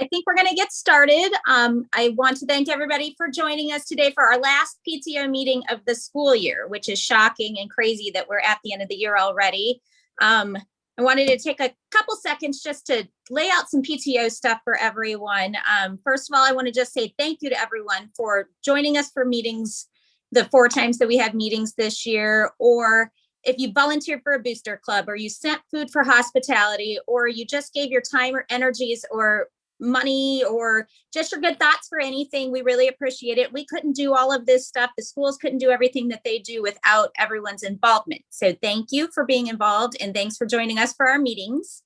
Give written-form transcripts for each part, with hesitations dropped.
I think we're going to get started. I want to thank everybody for joining us today for our last PTO meeting of the school year, which is shocking and crazy that we're at the end of the year already. I wanted to take a couple seconds just to lay out some PTO stuff for everyone. First of all, I want to just say thank you to everyone for joining us for meetings the 4 times that we had meetings this year, or if you volunteered for a booster club, or you sent food for hospitality, or you just gave your time or energies or money or just your good thoughts for anything, we really appreciate it. We couldn't do all of this stuff. The schools couldn't do everything that they do without everyone's involvement. So thank you for being involved, and thanks for joining us for our meetings.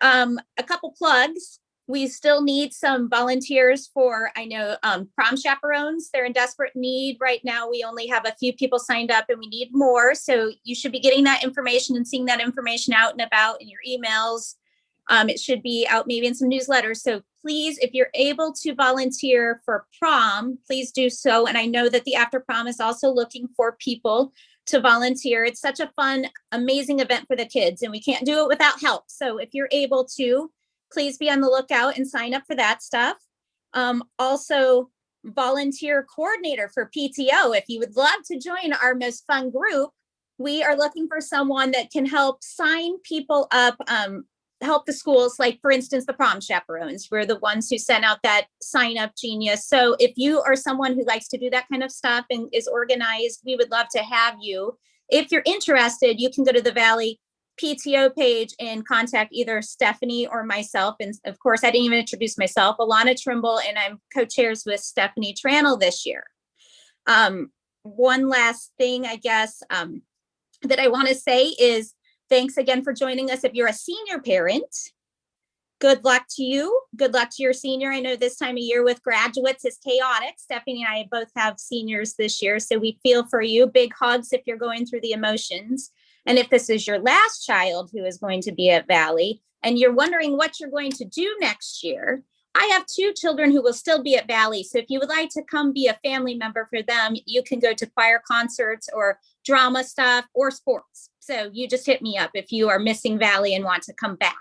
A couple plugs. We still need some volunteers for, I know, prom chaperones. They're in desperate need right now. We only have a few people signed up and we need more. So you should be getting that information and seeing that information out and about in your emails. It should be out maybe in some newsletters. So please, if you're able to volunteer for prom, please do so. And I know that the After Prom is also looking for people to volunteer. It's such a fun, amazing event for the kids, and we can't do it without help. So if you're able to, please be on the lookout and sign up for that stuff. Also, volunteer coordinator for PTO. If you would love to join our most fun group, we are looking for someone that can help sign people up, help the schools, like for instance, the prom chaperones. We're the ones who sent out that sign up genius. So if you are someone who likes to do that kind of stuff and is organized, we would love to have you. If you're interested, you can go to the Valley PTO page and contact either Stephanie or myself. And of course, I didn't even introduce myself, Alana Trimble, and I'm co-chairs with Stephanie Tranel this year. One last thing, I guess, that I want to say is thanks again for joining us. If you're a senior parent, good luck to you. Good luck to your senior. I know this time of year with graduates is chaotic. Stephanie and I both have seniors this year, so we feel for you. Big hugs if you're going through the emotions. And if this is your last child who is going to be at Valley and you're wondering what you're going to do next year, I have 2 children who will still be at Valley. So if you would like to come be a family member for them, you can go to choir concerts or drama stuff or sports. So you just hit me up if you are missing Valley and want to come back.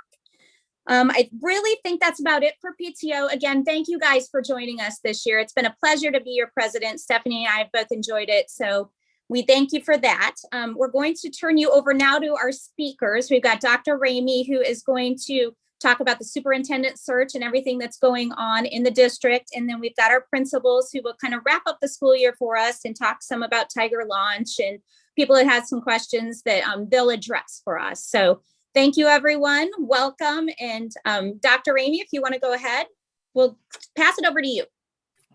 I really think that's about it for PTO. Again, thank you guys for joining us this year. It's been a pleasure to be your president. Stephanie and I have both enjoyed it. So we thank you for that. We're going to turn you over now to our speakers. We've got Dr. Ramey, who is going to talk about the superintendent search and everything that's going on in the district. And then we've got our principals who will kind of wrap up the school year for us and talk some about Tiger Launch and people that had some questions that they'll address for us. So thank you, everyone. Welcome. And Dr. Ramey, if you want to go ahead, we'll pass it over to you.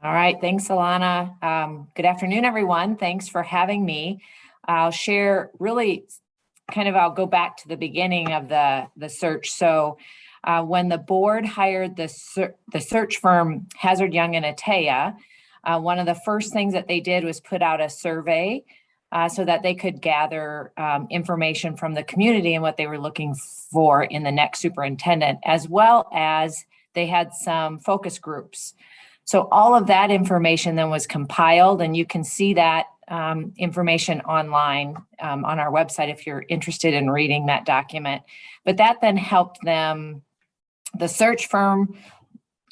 All right. Thanks, Alana. Good afternoon, everyone. Thanks for having me. I'll share really I'll go back to the beginning of the search. So when the board hired the search firm Hazard Young and Atea, one of the first things that they did was put out a survey so that they could gather information from the community and what they were looking for in the next superintendent, as well as they had some focus groups. So all of that information then was compiled, and you can see that information online on our website if you're interested in reading that document. But that then helped them, the search firm,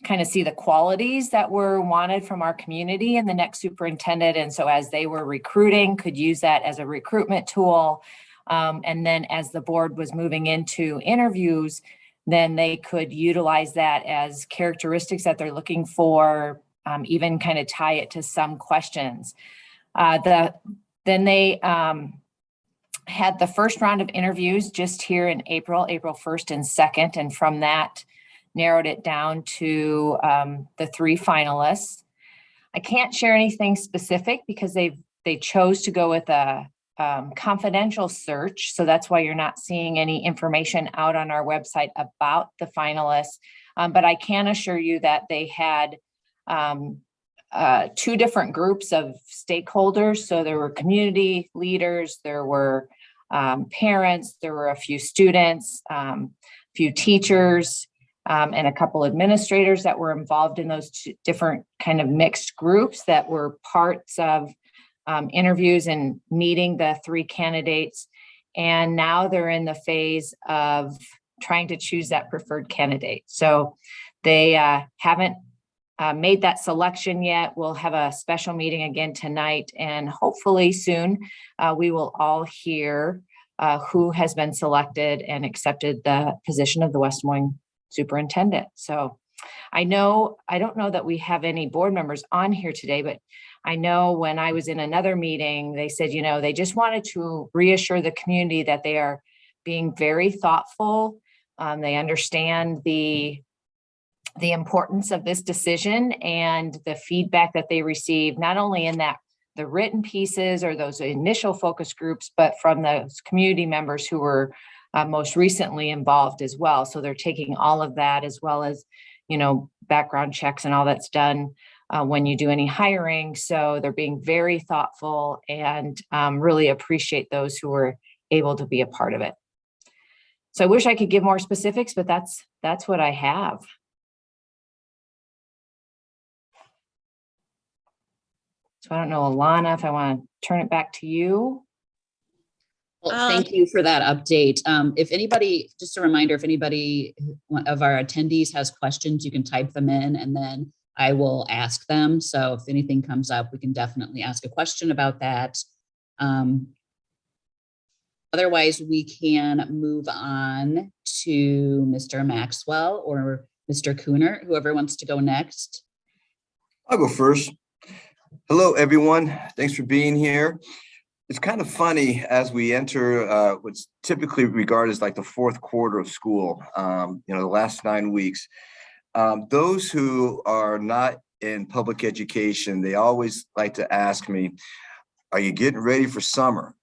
kind of see the qualities that were wanted from our community and the next superintendent. And so as they were recruiting, could use that as a recruitment tool. And then as the board was moving into interviews, then they could utilize that as characteristics that they're looking for, even kind of tie it to some questions. Then they had the first round of interviews just here in April 1st and 2nd. And from that, narrowed it down to the 3 finalists. I can't share anything specific because they chose to go with a confidential search. So that's why you're not seeing any information out on our website about the finalists. But I can assure you that they had 2 different groups of stakeholders. So there were community leaders, there were parents, there were a few students, a few teachers, and a couple administrators that were involved in those 2 different kind of mixed groups that were parts of interviews and meeting the 3 candidates. And now they're in the phase of trying to choose that preferred candidate. So They haven't made that selection yet. We'll have a special meeting again tonight, and hopefully soon we will all hear who has been selected and accepted the position of the West Des Moines superintendent. So I don't know that we have any board members on here today, but I know when I was in another meeting, they said, they just wanted to reassure the community that they are being very thoughtful. They understand the importance of this decision and the feedback that they received, not only in the written pieces or those initial focus groups, but from those community members who were most recently involved as well. So they're taking all of that, as well as, background checks and all that's done when you do any hiring. So they're being very thoughtful and really appreciate those who were able to be a part of it. So I wish I could give more specifics, but that's what I have. So I don't know, Alana, if I want to turn it back to you. Well, thank you for that update. If anybody, just a reminder, if anybody of our attendees has questions, you can type them in and then I will ask them. So if anything comes up, we can definitely ask a question about that. Otherwise, we can move on to Mr. Maxwell or Mr. Kuhnert, whoever wants to go next. I'll go first. Hello, everyone. Thanks for being here. It's kind of funny as we enter what's typically regarded as like the fourth quarter of school, the last 9 weeks. Those who are not in public education, they always like to ask me, are you getting ready for summer?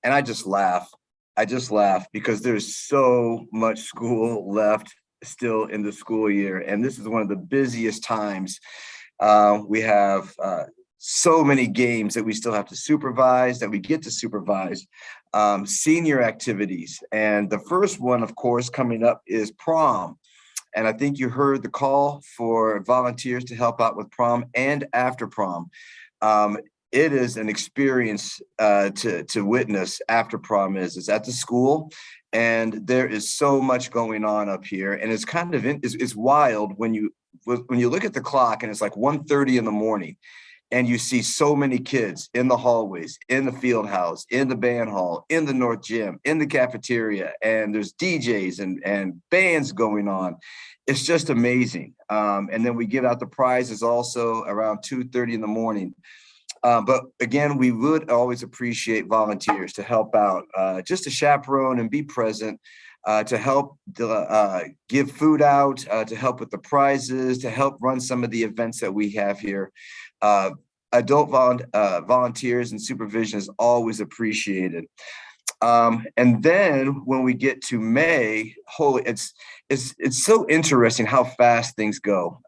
And I just laugh. Because there's so much school left still in the school year. And this is one of the busiest times. We have so many games that we still have to supervise, that we get to supervise, senior activities. And the first one, of course, coming up is prom. And I think you heard the call for volunteers to help out with prom and after prom. It is an experience to witness after prom is at the school. And there is so much going on up here. And it's kind of, it's wild when you look at the clock and it's like 1:30 in the morning. And you see so many kids in the hallways, in the field house, in the band hall, in the North Gym, in the cafeteria, and there's DJs and bands going on. It's just amazing. And then we give out the prizes also around 2:30 in the morning. But again, we would always appreciate volunteers to help out, just to chaperone and be present, to help give food out, to help with the prizes, to help run some of the events that we have here. Adult volunteers and supervision is always appreciated. And then when we get to May, it's so interesting how fast things go.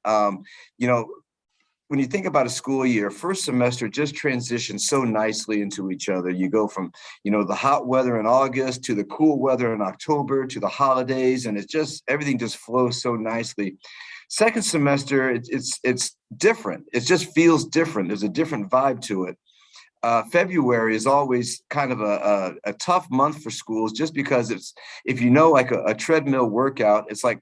When you think about a school year, first semester just transitions so nicely into each other. You go from, the hot weather in August to the cool weather in October to the holidays, and everything just flows so nicely. Second semester, it's different. It just feels different. There's a different vibe to it. February is always kind of a tough month for schools, just because if like a treadmill workout, it's like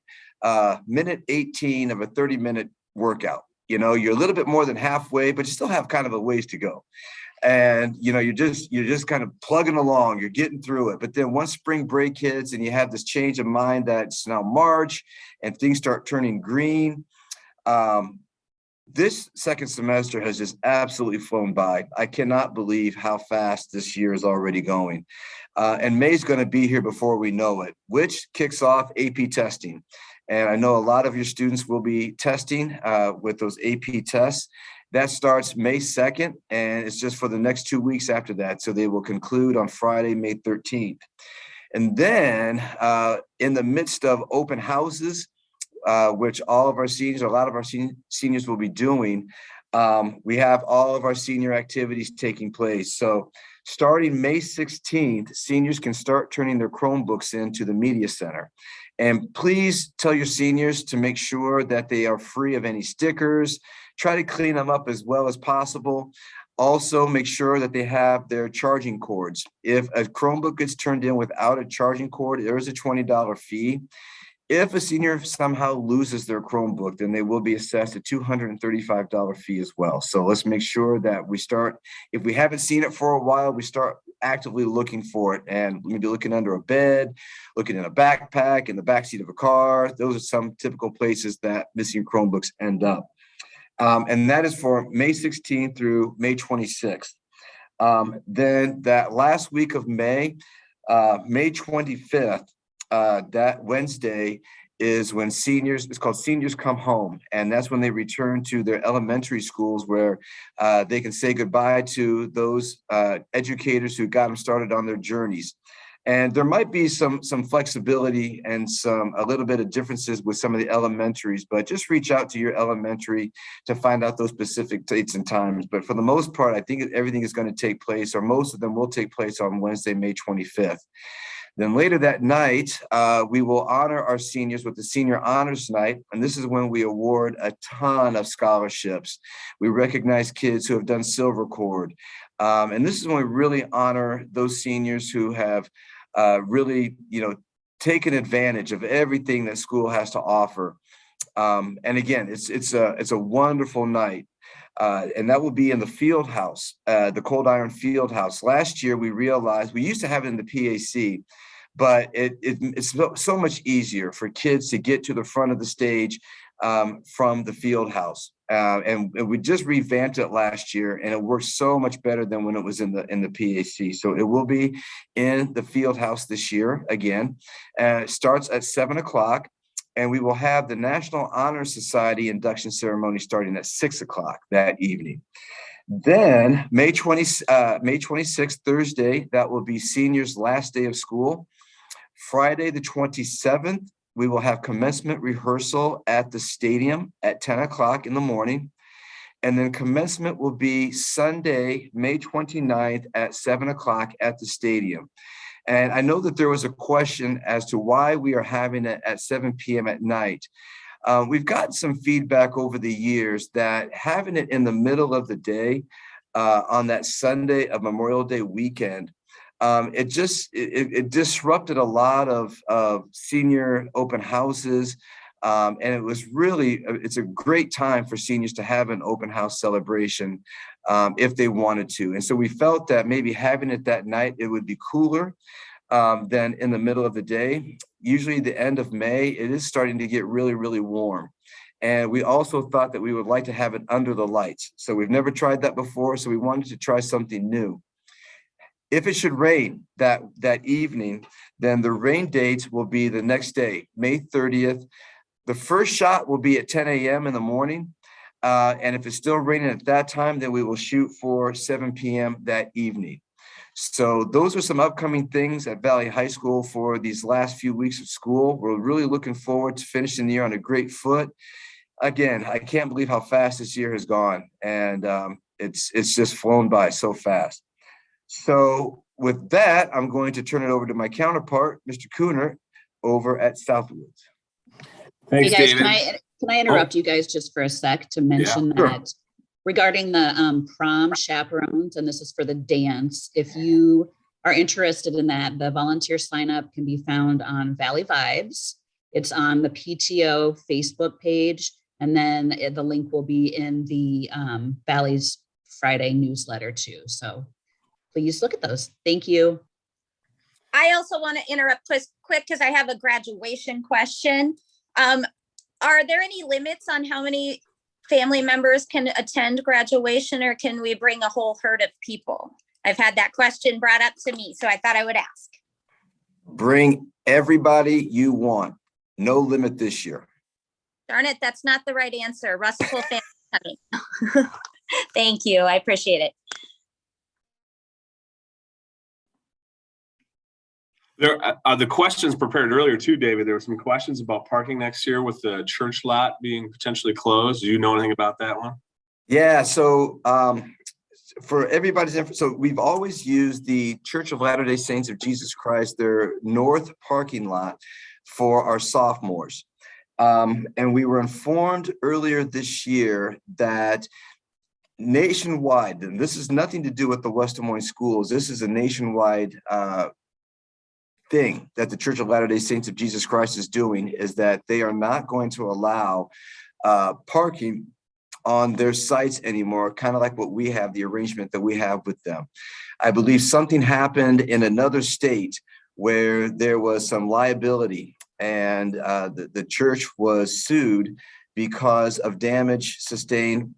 minute 18 of a 30-minute workout. You're a little bit more than halfway, but you still have kind of a ways to go. And, you're just kind of plugging along, you're getting through it. But then once spring break hits and you have this change of mind that it's now March and things start turning green. This second semester has just absolutely flown by. I cannot believe how fast this year is already going. And May's going to be here before we know it, which kicks off AP testing. And I know a lot of your students will be testing with those AP tests. That starts May 2nd, and it's just for the next 2 weeks after that. So they will conclude on Friday, May 13th. And then in the midst of open houses, which a lot of our seniors will be doing, we have all of our senior activities taking place. So starting May 16th, seniors can start turning their Chromebooks into the Media Center. And please tell your seniors to make sure that they are free of any stickers. Try to clean them up as well as possible. Also, make sure that they have their charging cords. If a Chromebook gets turned in without a charging cord, there is a $20 fee. If a senior somehow loses their Chromebook, then they will be assessed a $235 fee as well. So let's make sure that we start, if we haven't seen it for a while, we start actively looking for it, and maybe looking under a bed, looking in a backpack, in the backseat of a car. Those are some typical places that missing Chromebooks end up. And that is for May 16th through May 26th. Then that last week of May, May 25th, that Wednesday is when seniors, it's called Seniors Come Home. And that's when they return to their elementary schools, where they can say goodbye to those educators who got them started on their journeys. And there might be some flexibility and a little bit of differences with some of the elementaries, but just reach out to your elementary to find out those specific dates and times. But for the most part, I think everything is going to take place, or most of them will take place, on Wednesday, May 25th. Then later that night, we will honor our seniors with the Senior Honors Night. And this is when we award a ton of scholarships. We recognize kids who have done Silver Cord. And this is when we really honor those seniors who have really, taken advantage of everything that school has to offer. And again, it's a wonderful night. And that will be in the field house, the Cold Iron Field House. Last year, we realized we used to have it in the PAC, but it's so much easier for kids to get to the front of the stage from the field house. And we just revamped it last year, and it works so much better than when it was in the PAC. So it will be in the field house this year again. It starts at 7 o'clock. And we will have the National Honor Society induction ceremony starting at 6 o'clock that evening. Then May 26th, Thursday, that will be seniors' last day of school. Friday, the 27th, we will have commencement rehearsal at the stadium at 10 o'clock in the morning. And then commencement will be Sunday, May 29th at 7 o'clock at the stadium. And I know that there was a question as to why we are having it at 7 p.m. at night. We've gotten some feedback over the years that having it in the middle of the day on that Sunday of Memorial Day weekend, it disrupted a lot of senior open houses. And it's a great time for seniors to have an open house celebration if they wanted to. And so we felt that maybe having it that night, it would be cooler than in the middle of the day. Usually the end of May, it is starting to get really, really warm. And we also thought that we would like to have it under the lights. So we've never tried that before. So we wanted to try something new. If it should rain that evening, then the rain date will be the next day, May 30th. The first shot will be at 10 a.m. in the morning. And if it's still raining at that time, then we will shoot for 7 p.m. that evening. So those are some upcoming things at Valley High School for these last few weeks of school. We're really looking forward to finishing the year on a great foot. Again, I can't believe how fast this year has gone. And it's just flown by so fast. So with that, I'm going to turn it over to my counterpart, Mr. Kuhnert, over at Southwoods. Hey guys, David. can I interrupt you guys just for a sec to mention that regarding the prom chaperones, and this is for the dance, if you are interested in that, the volunteer sign up can be found on Valley Vibes. It's on the PTO Facebook page, and then the link will be in the Valley's Friday newsletter too. So please look at those. Thank you. I also want to interrupt quick because I have a graduation question. Are there any limits on how many family members can attend graduation, or can we bring a whole herd of people? I've had that question brought up to me, so I thought I would ask. Bring everybody you want. No limit this year. Darn it, that's not the right answer. Russell family coming. Thank you. I appreciate it. There are the questions prepared earlier too, David. There were some questions about parking next year with the church lot being potentially closed. Do you know anything about that one? Yeah, so for everybody's info, so we've always used the Church of Latter-day Saints of Jesus Christ, their north parking lot for our sophomores. And we were informed earlier this year that nationwide, and this is nothing to do with the West Des Moines schools, this is a nationwide thing that the Church of Latter-day Saints of Jesus Christ is doing is that they are not going to allow parking on their sites anymore, kind of like what we have, the arrangement that we have with them. I believe something happened in another state where there was some liability, and the church was sued because of damage sustained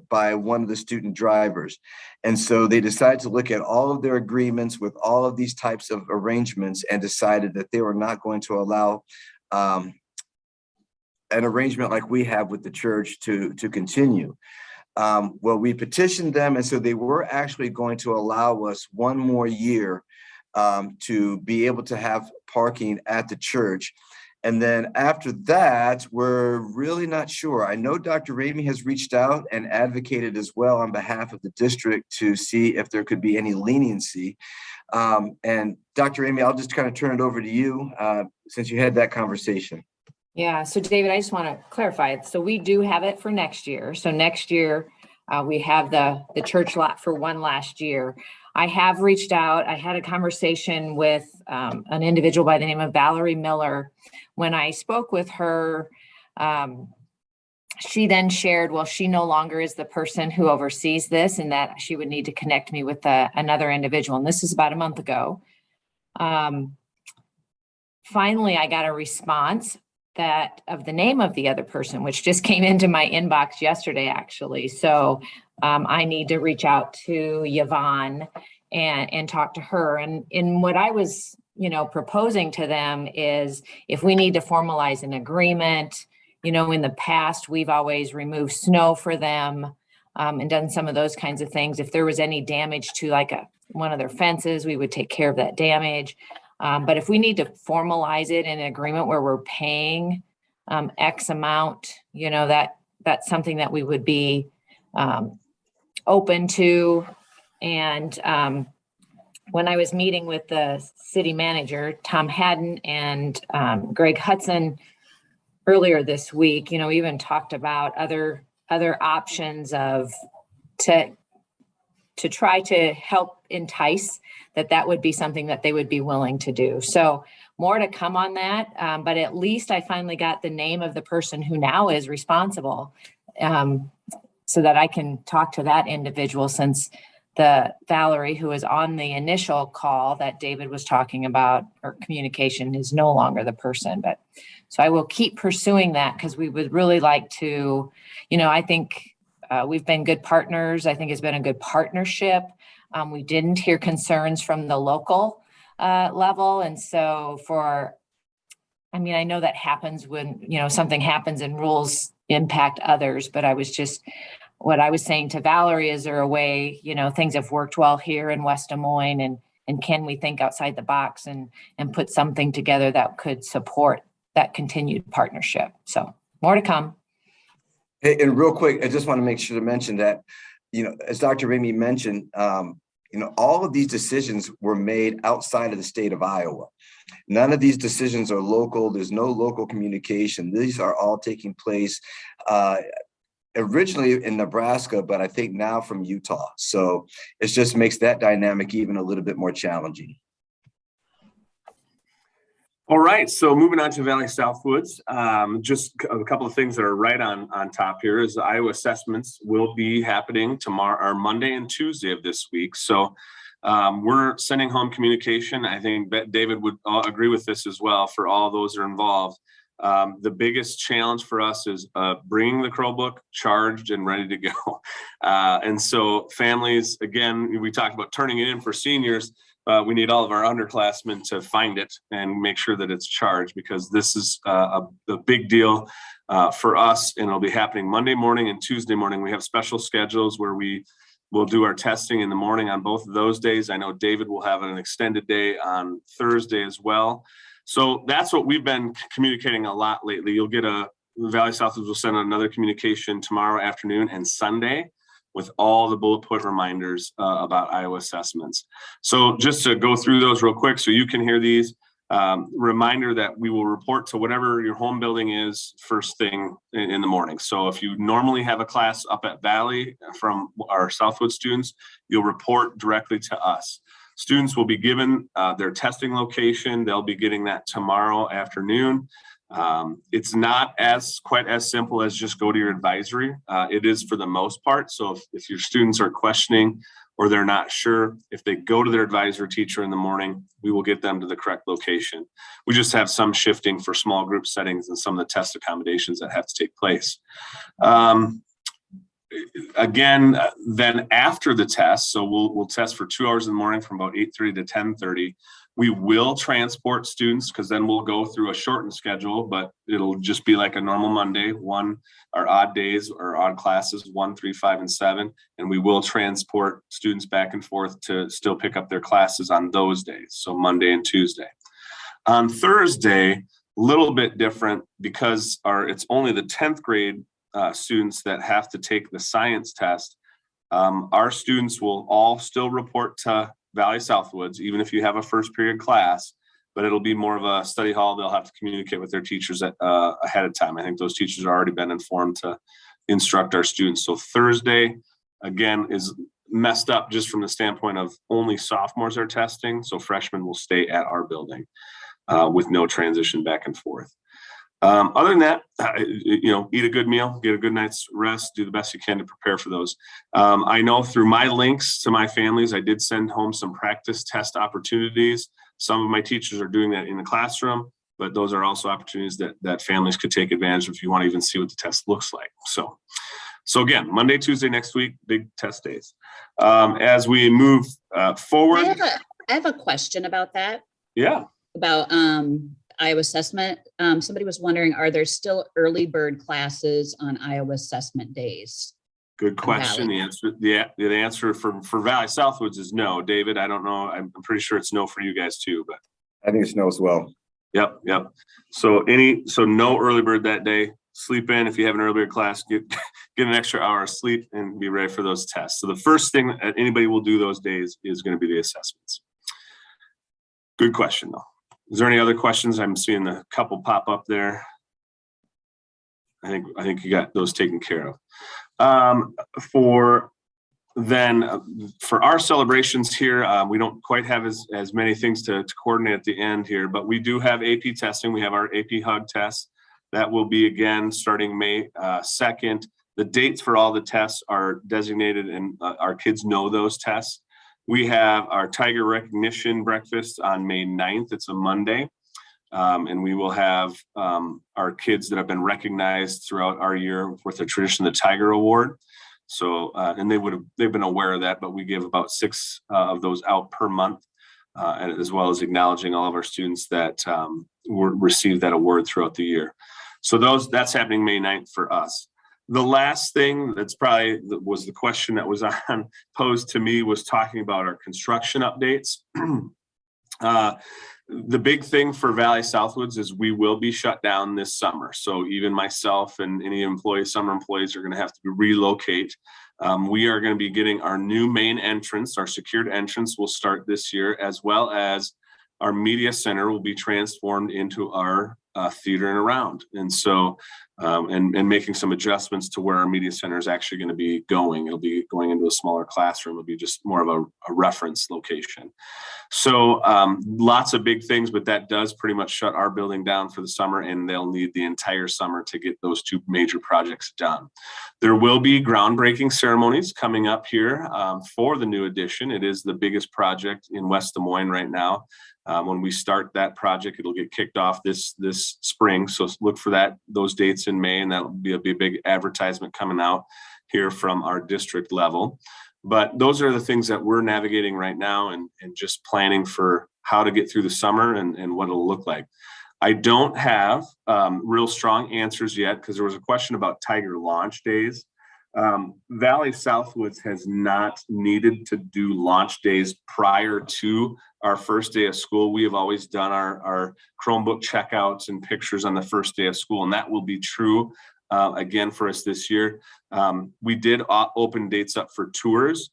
by one of the student drivers. And so they decided to look at all of their agreements with all of these types of arrangements and decided that they were not going to allow an arrangement like we have with the church to continue. Well, we petitioned them, and so they were actually going to allow us one more year to be able to have parking at the church. And then after that, we're really not sure. I know Dr. Ramey has reached out and advocated as well on behalf of the district to see if there could be any leniency. And Dr. Ramey, I'll just kind of turn it over to you since you had that conversation. Yeah. So David, I just want to clarify. So we do have it for next year. So next year we have the church lot for one last year. I have reached out. I had a conversation with an individual by the name of Valerie Miller. When I spoke with her, she then shared, well, she no longer is the person who oversees this and that she would need to connect me with another individual. And this is about a month ago. Finally, I got a response that of the name of the other person, which just came into my inbox yesterday, actually. So I need to reach out to Yvonne and talk to her. And in what I was, proposing to them is if we need to formalize an agreement, in the past, we've always removed snow for them and done some of those kinds of things. If there was any damage to one of their fences, we would take care of that damage. But if we need to formalize it in an agreement where we're paying X amount, that's something that we would be open to. And when I was meeting with the city manager, Tom Haddon, and Greg Hudson earlier this week, even talked about other options to try to help entice that would be something that they would be willing to do. So more to come on that. But at least I finally got the name of the person who now is responsible so that I can talk to that individual, since the Valerie who was on the initial call that David was talking about, or communication, is no longer the person. But so I will keep pursuing that, because we would really like to, I think we've been good partners. I think it's been a good partnership. We didn't hear concerns from the local level. And so I know that happens when, something happens and rules impact others, but what I was saying to Valerie, is there a way, things have worked well here in West Des Moines, and can we think outside the box and put something together that could support that continued partnership? So more to come. Hey, and real quick, I just want to make sure to mention that, as Dr. Ramey mentioned, all of these decisions were made outside of the state of Iowa. None of these decisions are local. There's no local communication. These are all taking place originally in Nebraska, but I think now from Utah. So it just makes that dynamic even a little bit more challenging. All right, so moving on to Valley Southwoods, just a couple of things that are right on top here is the Iowa assessments will be happening tomorrow, or Monday and Tuesday of this week. So we're sending home communication. I think David would agree with this as well for all those that are involved. The biggest challenge for us is bringing the Chromebook charged and ready to go. And so families, again, we talked about turning it in for seniors. We need all of our underclassmen to find it and make sure that it's charged, because this is a big deal for us, and it'll be happening Monday morning and Tuesday morning. We have special schedules where we will do our testing in the morning on both of those days. I know David will have an extended day on Thursday as well. So that's what we've been communicating a lot lately. You'll get Valley Southwoods will send another communication tomorrow afternoon and Sunday with all the bullet point reminders about Iowa assessments. So just to go through those real quick so you can hear these, reminder that we will report to whatever your home building is first thing in the morning. So if you normally have a class up at Valley from our Southwood students, you'll report directly to us. Students will be given their testing location. They'll be getting that tomorrow afternoon. It's not quite as simple as just go to your advisory. It is for the most part. So if your students are questioning or they're not sure, if they go to their advisor teacher in the morning, we will get them to the correct location. We just have some shifting for small group settings and some of the test accommodations that have to take place. Again, then after the test, so we'll test for 2 hours in the morning from about 8:30 to 10:30. We will transport students because then we'll go through a shortened schedule, but it'll just be like a normal Monday, our odd days or odd classes, 1, 3, 5, and 7. And we will transport students back and forth to still pick up their classes on those days. So Monday and Tuesday. On Thursday, a little bit different because it's only the 10th grade students that have to take the science test. Our students will all still report to Valley Southwoods, even if you have a first period class, but it'll be more of a study hall. They'll have to communicate with their teachers ahead of time. I think those teachers have already been informed to instruct our students. So Thursday, again, is messed up just from the standpoint of only sophomores are testing. So freshmen will stay at our building with no transition back and forth. Other than that, eat a good meal, get a good night's rest, do the best you can to prepare for those. I know through my links to my families, I did send home some practice test opportunities. Some of my teachers are doing that in the classroom, but those are also opportunities that families could take advantage of if you want to even see what the test looks like. So again, Monday, Tuesday next week, big test days. As we move forward. I have a question about that. Yeah. About Iowa assessment. Somebody was wondering, are there still early bird classes on Iowa assessment days? Good question. The answer for Valley Southwoods is no. David, I don't know. I'm pretty sure it's no for you guys too, but I think it's no as well. Yep. So no early bird that day. Sleep in. If you have an early bird class, get an extra hour of sleep and be ready for those tests. So the first thing that anybody will do those days is going to be the assessments. Good question though. Is there any other questions? I'm seeing a couple pop up there. I think you got those taken care of. For our celebrations here, we don't quite have as many things to coordinate at the end here, but we do have AP testing. We have our AP Hug test. That will be again starting May 2nd. The dates for all the tests are designated and our kids know those tests. We have our Tiger Recognition Breakfast on May 9th. It's a Monday. And we will have our kids that have been recognized throughout our year with the tradition, the Tiger Award. So, and they've been aware of that, but we give about 6 of those out per month, and as well as acknowledging all of our students that received that award throughout the year. So that's happening May 9th for us. The last thing was the question that was posed to me was talking about our construction updates. The big thing for Valley Southwoods is we will be shut down this summer. So even myself and any summer employees are going to have to relocate. We are going to be getting our new main entrance, our secured entrance will start this year, as well as our media center will be transformed into our theater and around. And so, and making some adjustments to where our media center is actually going to be going. It'll be going into a smaller classroom. It'll be just more of a reference location. So lots of big things, but that does pretty much shut our building down for the summer, and they'll need the entire summer to get those 2 major projects done. There will be groundbreaking ceremonies coming up here for the new addition. It is the biggest project in West Des Moines right now. When we start that project, it'll get kicked off this spring. So look for those dates in May, and that'll be a big advertisement coming out here from our district level. But those are the things that we're navigating right now and just planning for how to get through the summer and what it'll look like. I don't have real strong answers yet because there was a question about Tiger launch days. Valley Southwoods has not needed to do launch days prior to our first day of school. We have always done our Chromebook checkouts and pictures on the first day of school, and that will be true again for us this year. We did open dates up for tours.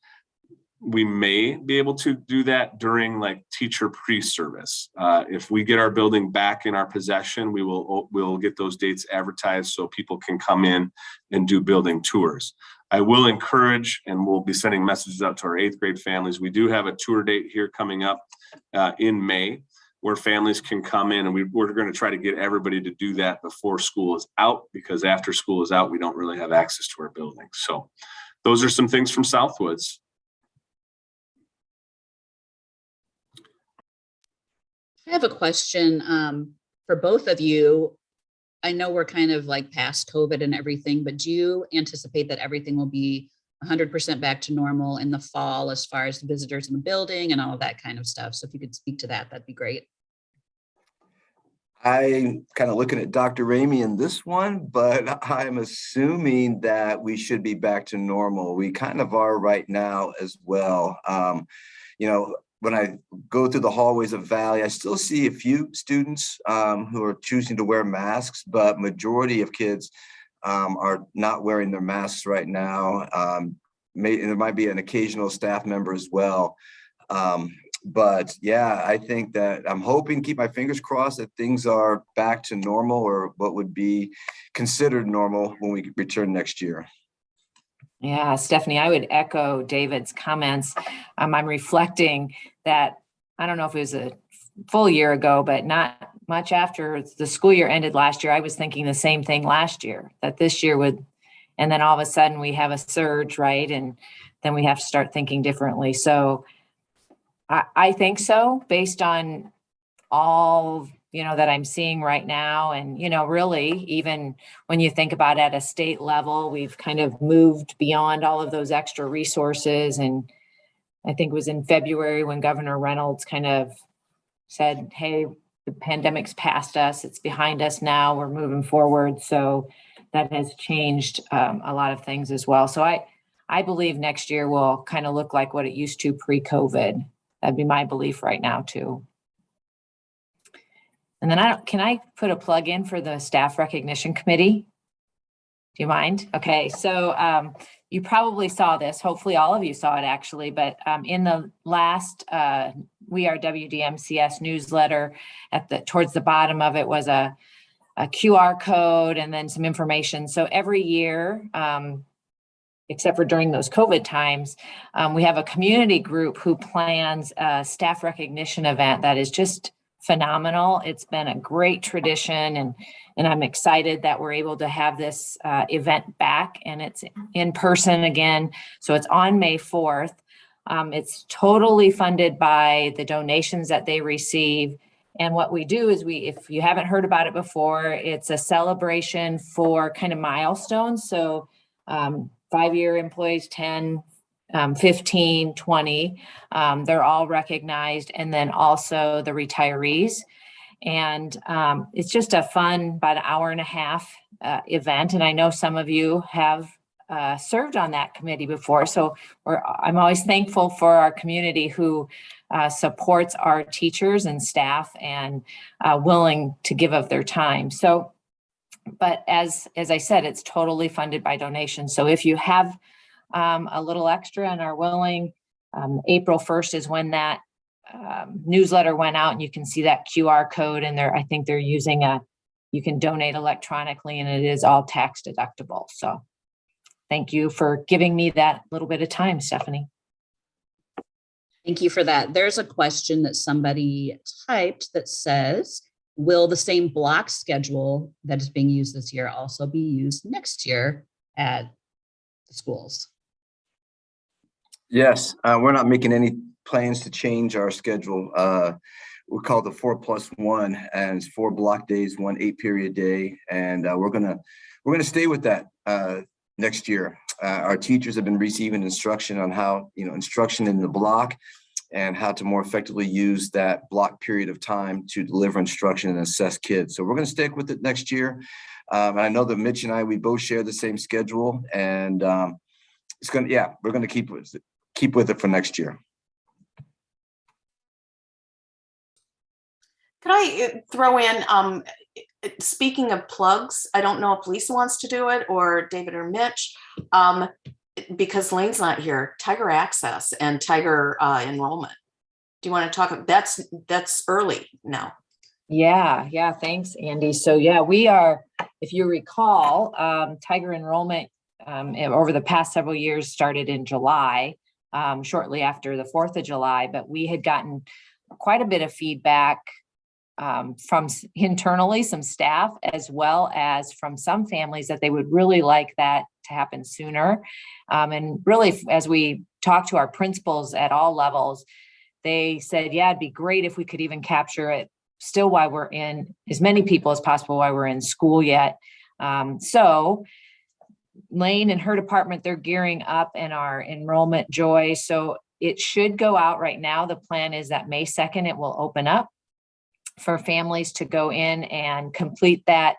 We may be able to do that during like teacher pre-service. If we get our building back in our possession, we'll get those dates advertised so people can come in and do building tours. I will encourage, and we'll be sending messages out to our 8th grade families. We do have a tour date here coming up in May where families can come in, and we're going to try to get everybody to do that before school is out, because after school is out, we don't really have access to our building. So those are some things from Southwoods. I have a question for both of you. I know we're kind of like past COVID and everything, but do you anticipate that everything will be 100% back to normal in the fall as far as the visitors in the building and all of that kind of stuff? So if you could speak to that, that'd be great. I'm kind of looking at Dr. Ramey in this one, but I'm assuming that we should be back to normal. We kind of are right now as well. You know, when I go through the hallways of Valley, I still see a few students who are choosing to wear masks, but majority of kids are not wearing their masks right now. There might be an occasional staff member as well. But yeah, I think that I'm hoping, keep my fingers crossed, that things are back to normal, or what would be considered normal when we return next year. Yeah, Stephanie, I would echo David's comments. I'm reflecting that, I don't know if it was a full year ago, but not much after the school year ended last year. I was thinking the same thing last year, that this year would, and then all of a sudden we have a surge, right? And then we have to start thinking differently. So I think so, based on all, you know, that I'm seeing right now. And, you know, really, even when you think about it at a state level, we've kind of moved beyond all of those extra resources. And I think it was in February when Governor Reynolds kind of said, hey, the pandemic's past us, it's behind us now, we're moving forward. So that has changed a lot of things as well. So I believe next year will kind of look like what it used to pre-COVID. That'd be my belief right now too. And then can I put a plug in for the staff recognition committee? Do you mind? Okay, so you probably saw this. Hopefully all of you saw it actually, but in the last We Are WDMCS newsletter, towards the bottom of it was a QR code and then some information. So every year, except for during those COVID times, we have a community group who plans a staff recognition event that is just phenomenal. It's been a great tradition, and I'm excited that we're able to have this event back, and it's in person again. So it's on May 4th. It's totally funded by the donations that they receive. And what we do is if you haven't heard about it before, it's a celebration for kind of milestones. So 5-year employees, 10, 15, 20, they're all recognized. And then also the retirees. And it's just a fun, about an hour and a half event. And I know some of you have served on that committee before. So I'm always thankful for our community who supports our teachers and staff and willing to give of their time. So, but as I said, it's totally funded by donations. So if you have a little extra and are willing, April 1st is when that newsletter went out, and you can see that QR code, and I think they're using you can donate electronically, and it is all tax deductible. So thank you for giving me that little bit of time, Stephanie. Thank you for that. There's a question that somebody typed that says, will the same block schedule that is being used this year also be used next year at the schools? Yes, we're not making any plans to change our schedule. We call it the 4+1, and it's 4 block days, 1 8-period day, and we're gonna stay with that next year. Our teachers have been receiving instruction on how, instruction in the block and how to more effectively use that block period of time to deliver instruction and assess kids. So we're going to stick with it next year. And I know that Mitch and we both share the same schedule, and we're going to keep with it for next year. Could I throw in, speaking of plugs, I don't know if Lisa wants to do it or David or Mitch. because Lane's not here, Tiger Access and Tiger enrollment. Do you want to talk? That's early now. Yeah, thanks, Andy. So yeah, we are, if you recall, Tiger enrollment over the past several years started in July, shortly after the 4th of July, but we had gotten quite a bit of feedback from internally, some staff, as well as from some families that they would really like that to happen sooner. And really, as we talked to our principals at all levels, they said, yeah, it'd be great if we could even capture it still while we're in, as many people as possible while we're in school yet. So Lane and her department, they're gearing up in our enrollment joy. So it should go out right now. The plan is that May 2nd, it will open up for families to go in and complete that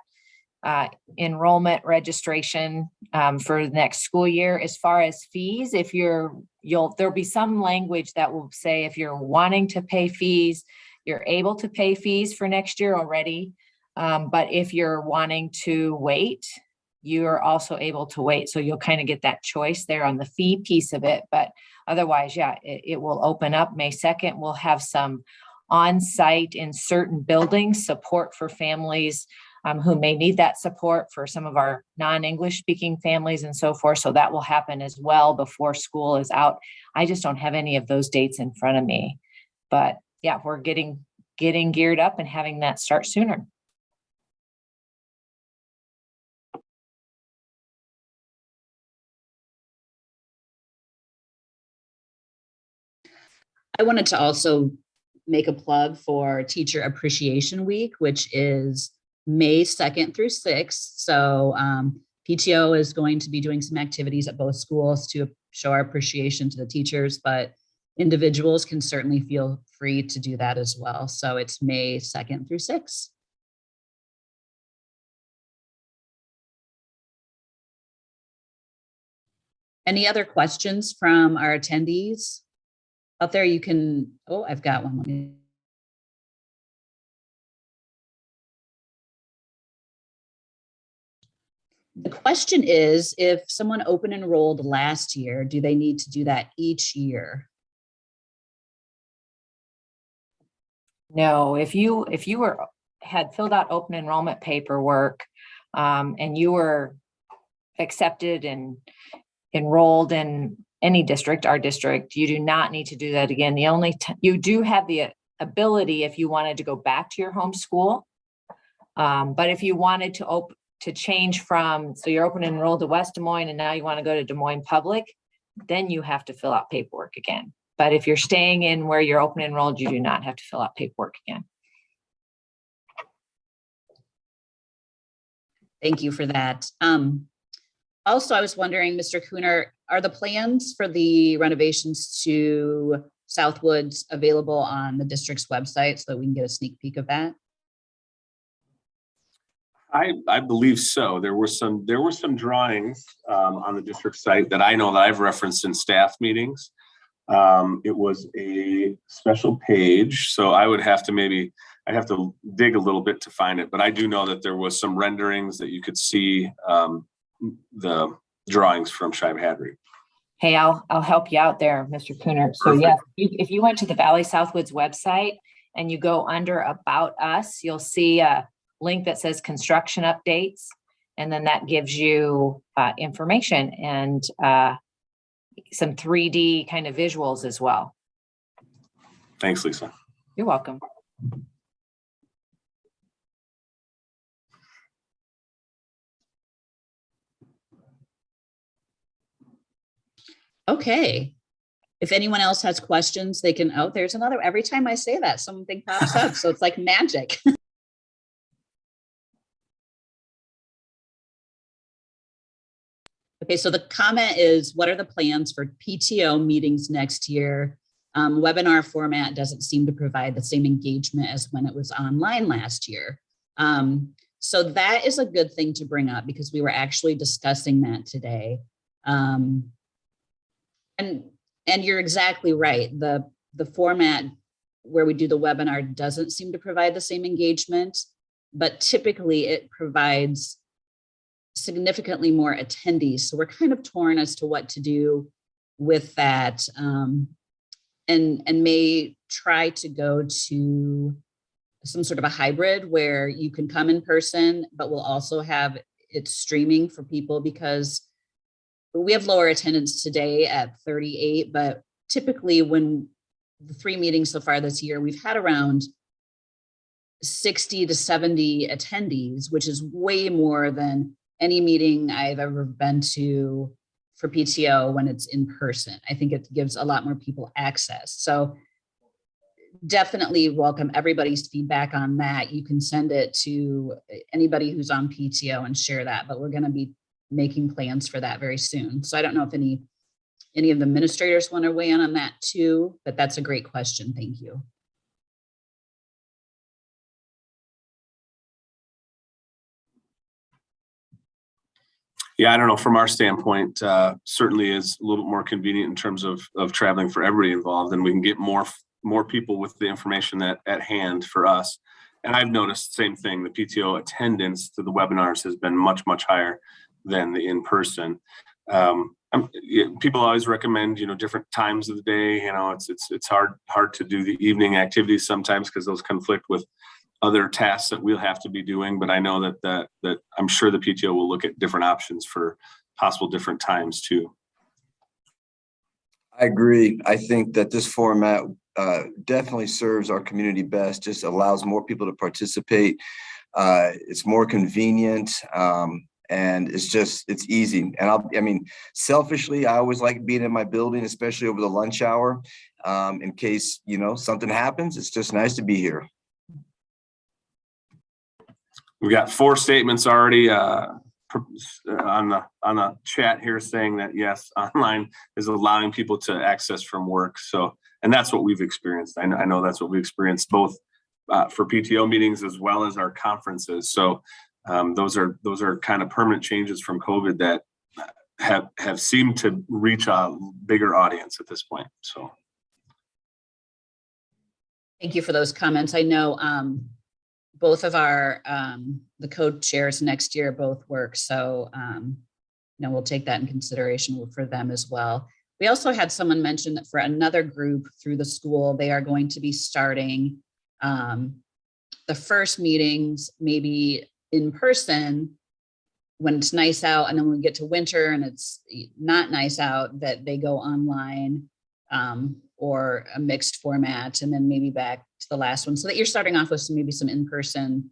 enrollment registration for the next school year. As far as fees, if there'll be some language that will say if you're wanting to pay fees, you're able to pay fees for next year already. But if you're wanting to wait, you're also able to wait. So you'll kind of get that choice there on the fee piece of it. But otherwise, yeah, it will open up May 2nd. We'll have some on-site in certain buildings support for families who may need that support for some of our non-English speaking families and so forth. So that will happen as well before school is out. I just don't have any of those dates in front of me, but yeah, we're getting geared up and having that start sooner. I wanted to also make a plug for Teacher Appreciation Week, which is May 2nd through 6th. So PTO is going to be doing some activities at both schools to show our appreciation to the teachers, but individuals can certainly feel free to do that as well. So it's May 2nd through 6th. Any other questions from our attendees out there? You can, oh, I've got one. Let me. The question is, if someone open enrolled last year, do they need to do that each year? No, if you had filled out open enrollment paperwork and you were accepted and enrolled in any district, our district, you do not need to do that again. The only you do have the ability if you wanted to go back to your home school, but if you wanted to change from, so you're open enrolled to West Des Moines and now you want to go to Des Moines Public, then you have to fill out paperwork again. But if you're staying in where you're open enrolled, you do not have to fill out paperwork again. Thank you for that. Also, I was wondering, Mr. Kuhnert, are the plans for the renovations to Southwoods available on the district's website so that we can get a sneak peek of that? I believe so. There were some drawings on the district site that I know that I've referenced in staff meetings. It was a special page, so I would have to I have to dig a little bit to find it, but I do know that there was some renderings that you could see the drawings from Shive Hadry. Hey, I'll help you out there, Mr. Kuhnert. So yes, if you went to the Valley Southwoods website and you go under About Us, you'll see a link that says construction updates, and then that gives you information and some 3D kind of visuals as well. Thanks, Lisa. You're welcome. Okay. If anyone else has questions, they can, oh, there's another, every time I say that, something pops up. So it's like magic. Okay, so the comment is, what are the plans for PTO meetings next year? Webinar format doesn't seem to provide the same engagement as when it was online last year. So that is a good thing to bring up because we were actually discussing that today. And you're exactly right. The format where we do the webinar doesn't seem to provide the same engagement, but typically it provides significantly more attendees. So we're kind of torn as to what to do with that, and may try to go to some sort of a hybrid where you can come in person, but we'll also have it streaming for people, because we have lower attendance today at 38, but typically when the 3 meetings so far this year, we've had around 60 to 70 attendees, which is way more than any meeting I've ever been to for PTO when it's in person. I think it gives a lot more people access. So definitely welcome everybody's feedback on that. You can send it to anybody who's on PTO and share that, but we're going to be making plans for that very soon. So I don't know if any of the administrators want to weigh in on that too, but that's a great question. Thank you. Yeah, I don't know, from our standpoint, certainly is a little bit more convenient in terms of traveling for everybody involved, and we can get more people with the information that at hand for us. And I've noticed the same thing. The PTO attendance to the webinars has been much higher than the in-person. People always recommend, different times of the day. It's hard to do the evening activities sometimes because those conflict with other tasks that we'll have to be doing. But I know that I'm sure the PTO will look at different options for possible different times too. I agree. I think that this format definitely serves our community best, just allows more people to participate. It's more convenient, and it's easy. And selfishly, I always like being in my building, especially over the lunch hour, in case, something happens. It's just nice to be here. We've got 4 statements already on the chat here saying that yes, online is allowing people to access from work. So, and that's what we've experienced. I know that's what we experienced both for PTO meetings as well as our conferences. So those are kind of permanent changes from COVID that have seemed to reach a bigger audience at this point. So. Thank you for those comments. I know both of our the co-chairs next year both work, so we'll take that in consideration for them as well. We also had someone mention that for another group through the school, they are going to be starting the first meetings maybe in person when it's nice out, and then when we get to winter and it's not nice out, that they go online or a mixed format, and then maybe back to the last one, so that you're starting off with maybe some in-person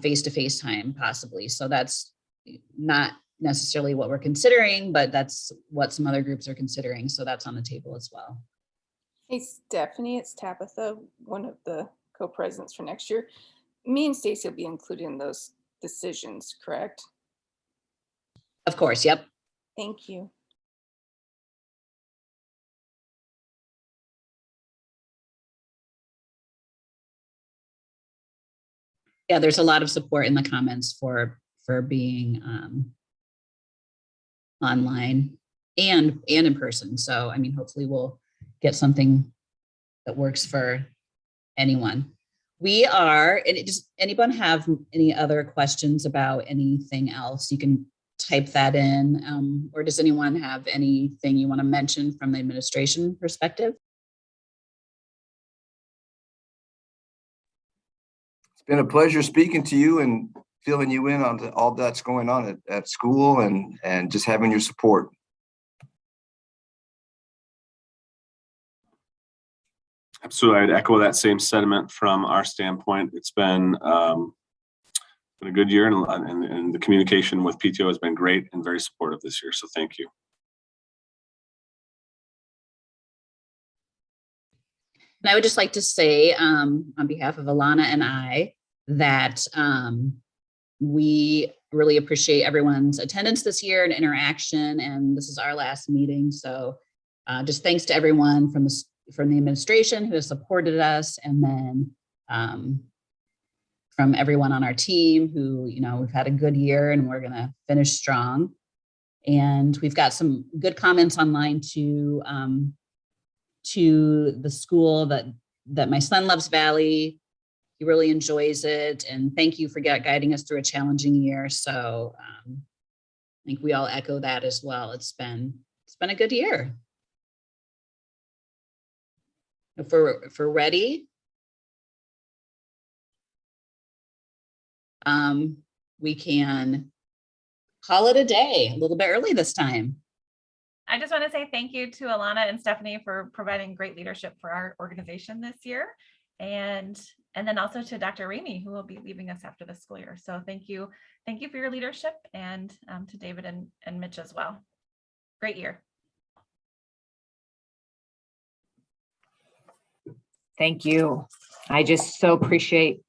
face-to-face time possibly. So that's not necessarily what we're considering, but that's what some other groups are considering. So that's on the table as well. Hey, Stephanie, it's Tabitha, one of the co-presidents for next year. Me and Stacy will be included in those decisions, correct? Of course, yep. Thank you. Yeah, there's a lot of support in the comments for being online and in person. So, hopefully we'll get something that works for anyone. Anyone have any other questions about anything else? You can type that in, or does anyone have anything you want to mention from the administration perspective? It's been a pleasure speaking to you and filling you in on all that's going on at school and just having your support. Absolutely, I'd echo that same sentiment from our standpoint. It's been a good year, and the communication with PTO has been great and very supportive this year. So thank you. And I would just like to say on behalf of Alana and I that we really appreciate everyone's attendance this year and interaction, and this is our last meeting. So just thanks to everyone from the administration who has supported us, and then from everyone on our team who, we've had a good year and we're going to finish strong. And we've got some good comments online to the school that my son loves Valley. He really enjoys it. And thank you for guiding us through a challenging year. So think we all echo that as well. It's been a good year. If we're ready, we can call it a day, a little bit early this time. I just want to say thank you to Alana and Stephanie for providing great leadership for our organization this year. And then also to Dr. Ramey, who will be leaving us after the school year. So thank you for your leadership, and to David and Mitch as well. Great year. Thank you. I just so appreciate,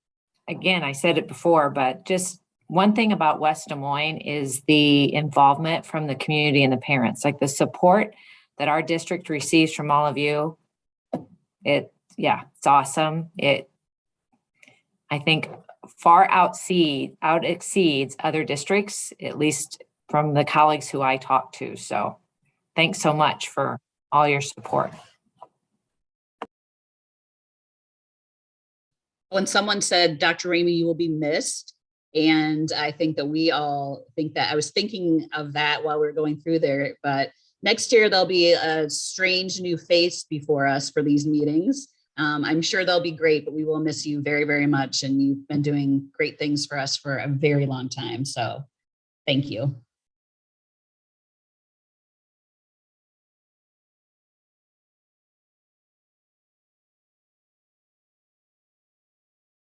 again, I said it before, but just one thing about West Des Moines is the involvement from the community and the parents, like the support that our district receives from all of you. It's awesome. I think far exceeds other districts, at least from the colleagues who I talk to. So thanks so much for all your support. When someone said, Dr. Ramey, you will be missed. And I think that we all think that. I was thinking of that while we were going through there, but next year there'll be a strange new face before us for these meetings. I'm sure they'll be great, but we will miss you very, very much. And you've been doing great things for us for a very long time. So thank you.